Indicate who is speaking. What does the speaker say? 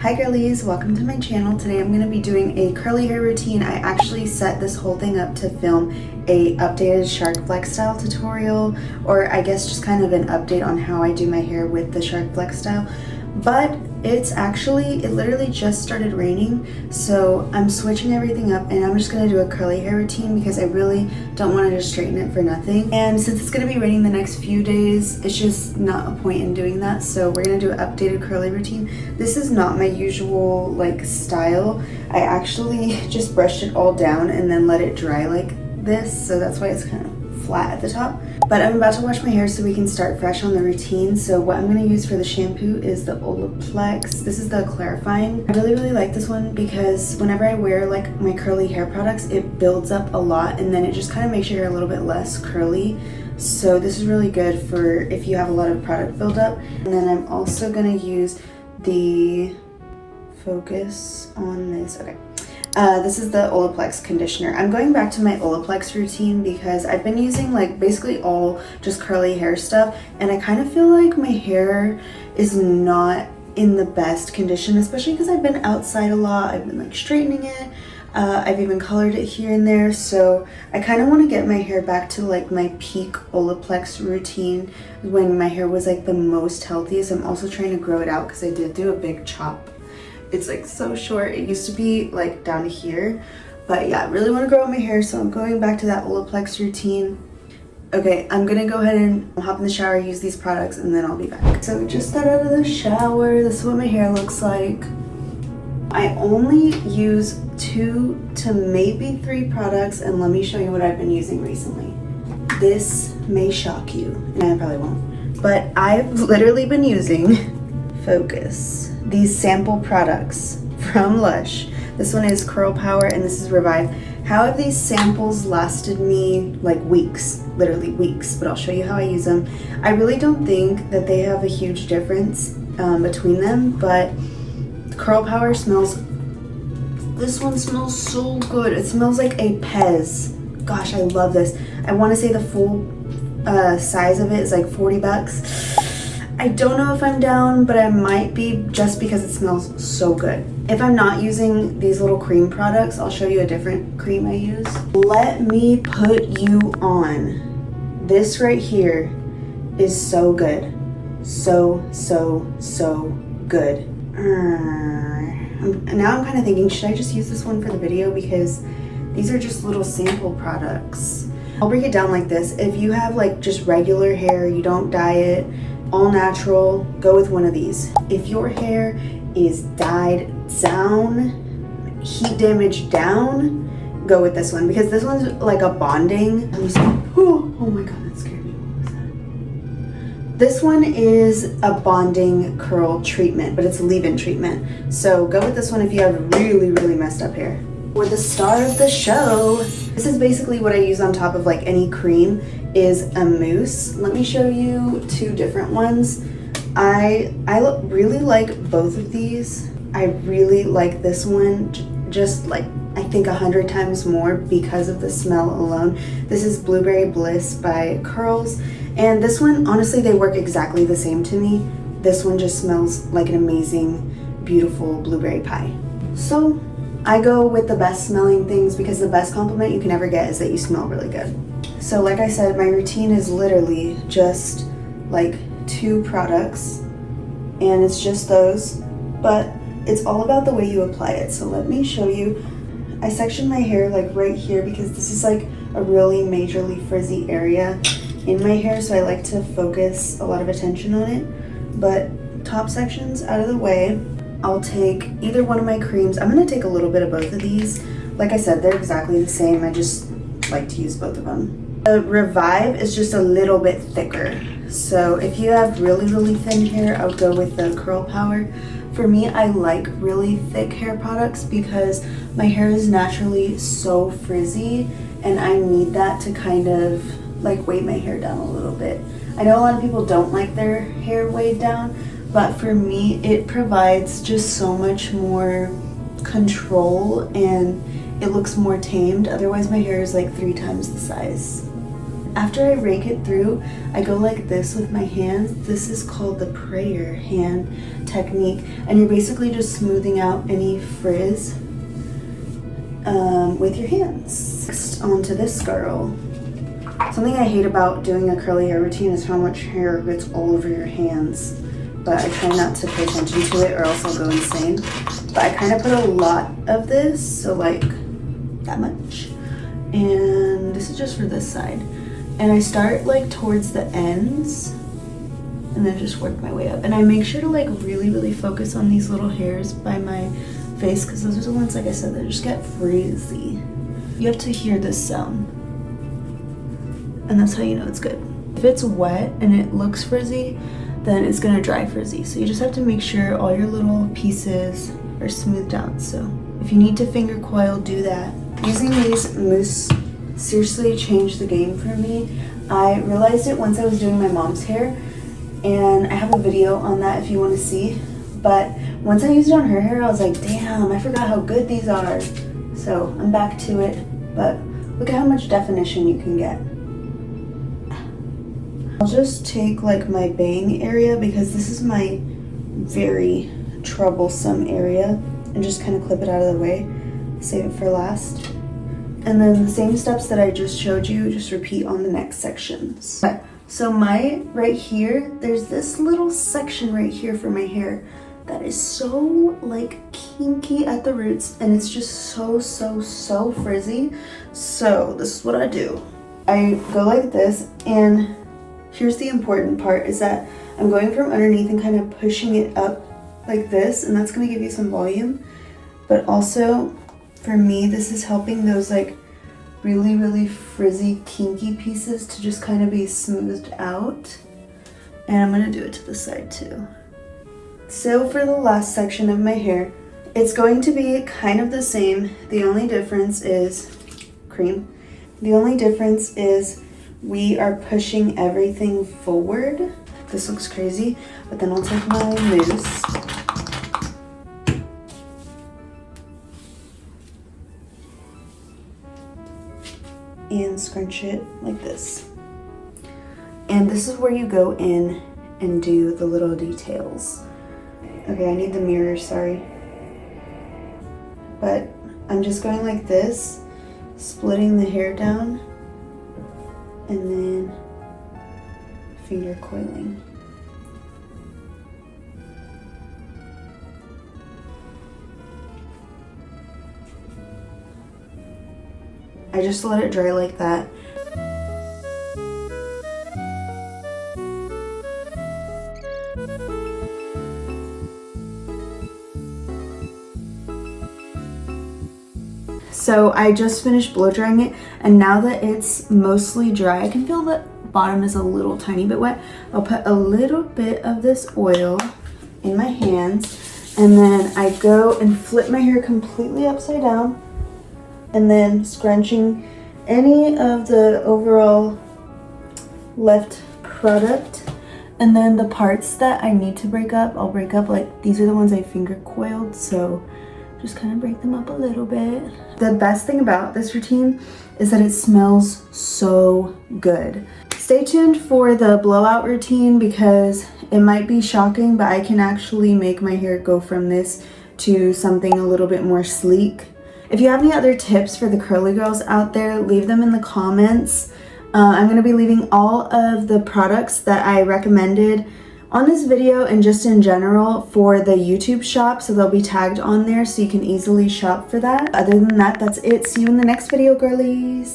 Speaker 1: Hi girlies, welcome to my channel. Today I'm going to be doing a curly hair routine. I actually set this whole thing up to film a updated Shark Flex style tutorial, or I guess just kind of an update on how I do my hair with the Shark Flex style. But it literally just started raining, so I'm switching everything up and I'm just going to do a curly hair routine because I really don't want to just straighten it for nothing. And since it's going to be raining the next few days, it's just not a point in doing that, so we're going to do an updated curly routine. This is not my usual style. I actually just brushed it all down and then let it dry like this, so that's why it's kind of flat at the top. But I'm about to wash my hair so we can start fresh on the routine. So what I'm going to use for the shampoo is the Olaplex. This is the clarifying. I really like this one because whenever I wear my curly hair products, it builds up a lot and then it just kind of makes your hair a little bit less curly. So this is really good for if you have a lot of product buildup. And then I'm also going to use the focus on this. Okay. This is the Olaplex conditioner. I'm going back to my Olaplex routine because I've been using basically all just curly hair stuff, and I kind of feel like my hair is not in the best condition, especially because I've been outside a lot. I've been straightening it. I've even colored it here and there, so I kind of want to get my hair back to my peak Olaplex routine when my hair was the most healthiest. I'm also trying to grow it out because I did do a big chop. It's so short. It used to be down to here, but yeah, I really want to grow out my hair, so I'm going back to that Olaplex routine. Okay, I'm gonna go ahead and hop in the shower, use these products, and then I'll be back. So we just got out of the shower. This is what my hair looks like. I only use 2 to maybe 3 products, and let me show you what I've been using recently. This may shock you, and I probably won't, but I've literally been using Focus. These sample products from Lush. This one is Curl Power and this is Revive. How have these samples lasted me weeks, literally weeks, but I'll show you how I use them. I really don't think that they have a huge difference between them, but Curl Power this one smells so good. It smells like a Pez. Gosh, I love this. I want to say the full size of it is $40. I don't know if I'm down, but I might be just because it smells so good. If I'm not using these little cream products, I'll show you a different cream I use. Let me put you on. This right here is so good. So good. Now I'm kind of thinking, should I just use this one for the video? Because these are just little sample products. I'll break it down like this. If you have just regular hair, you don't dye it, all natural, go with one of these. If your hair is dyed down, heat damage down, go with this one because this one's a bonding. Oh my god, that scared me. What was that? This one is a bonding curl treatment, but it's a leave-in treatment. So go with this one if you have really messed up hair. For the star of the show, this is basically what I use on top of any cream, is a mousse. Let me show you 2 different ones. I really like both of these. I really like this one just I think 100 times more because of the smell alone. This is Blueberry Bliss by Curls, and this one, honestly, they work exactly the same to me. This one just smells like an amazing, beautiful blueberry pie. So I go with the best smelling things because the best compliment you can ever get is that you smell really good. So like I said, my routine is literally just 2 products, and it's just those, but it's all about the way you apply it. So let me show you. I section my hair right here because this is a really majorly frizzy area in my hair, so I like to focus a lot of attention on it. But top sections out of the way, I'll take either one of my creams. I'm going to take a little bit of both of these. Like I said, they're exactly the same. I just like to use both of them. The Revive is just a little bit thicker. So if you have really thin hair, I would go with the Curl Power. For me, I like really thick hair products because my hair is naturally so frizzy and I need that to kind of weight my hair down a little bit. I know a lot of people don't like their hair weighed down, but for me, it provides just so much more control and it looks more tamed. Otherwise, my hair is 3 times the size. after I rake it through, I go like this with my hands. This is called the prayer hand technique, and you're basically just smoothing out any frizz with your hands. Next, onto this girl. Something I hate about doing a curly hair routine is how much hair gets all over your hands, but I try not to pay attention to it or else I'll go insane. But I kind of put a lot of this, so like that much, and this is just for this side, and I start like towards the ends and then just work my way up, and I make sure to like really focus on these little hairs by my face because those are the ones, like I said, that just get frizzy. You have to hear this sound, and that's how you know it's good. If it's wet and it looks frizzy, then it's gonna dry frizzy, so you just have to make sure all your little pieces are smoothed out. So if you need to finger coil, do that. Using these mousse seriously changed the game for me. I realized it once I was doing my mom's hair, and I have a video on that if you want to see. But once I used it on her hair, I was like, damn, I forgot how good these are. So I'm back to it, but look at how much definition you can get. I'll just take like my bang area because this is my very troublesome area, and just kind of clip it out of the way, save it for last. And then the same steps that I just showed you, just repeat on the next sections. So right here, there's this little section right here for my hair that is so like kinky at the roots, and it's just so frizzy. So this is what I do. I go like this, and here's the important part is that I'm going from underneath and kind of pushing it up like this, and that's going to give you some volume. But also, for me, this is helping those like really frizzy, kinky pieces to just kind of be smoothed out. And I'm going to do it to the side too. So for the last section of my hair, it's going to be kind of the same. The only difference is cream. The only difference is we are pushing everything forward. This looks crazy, but then I'll take my mousse and scrunch it like this. And this is where you go in and do the little details. Okay, I need the mirror, sorry. But I'm just going like this, splitting the hair down, and then finger coiling. I just let it dry like that. So I just finished blow drying it, and now that it's mostly dry, I can feel the bottom is a little tiny bit wet. I'll put a little bit of this oil in my hands, and then I go and flip my hair completely upside down, and then scrunching any of the overall left product. And then the parts that I need to break up, I'll break up. Like these are the ones I finger coiled, so just kind of break them up a little bit. The best thing about this routine is that it smells so good. Stay tuned for the blowout routine because it might be shocking, but I can actually make my hair go from this to something a little bit more sleek. If you have any other tips for the curly girls out there, leave them in the comments. I'm going to be leaving all of the products that I recommended on this video and just in general for the YouTube shop, so they'll be tagged on there so you can easily shop for that. Other than that, that's it. See you in the next video, girlies.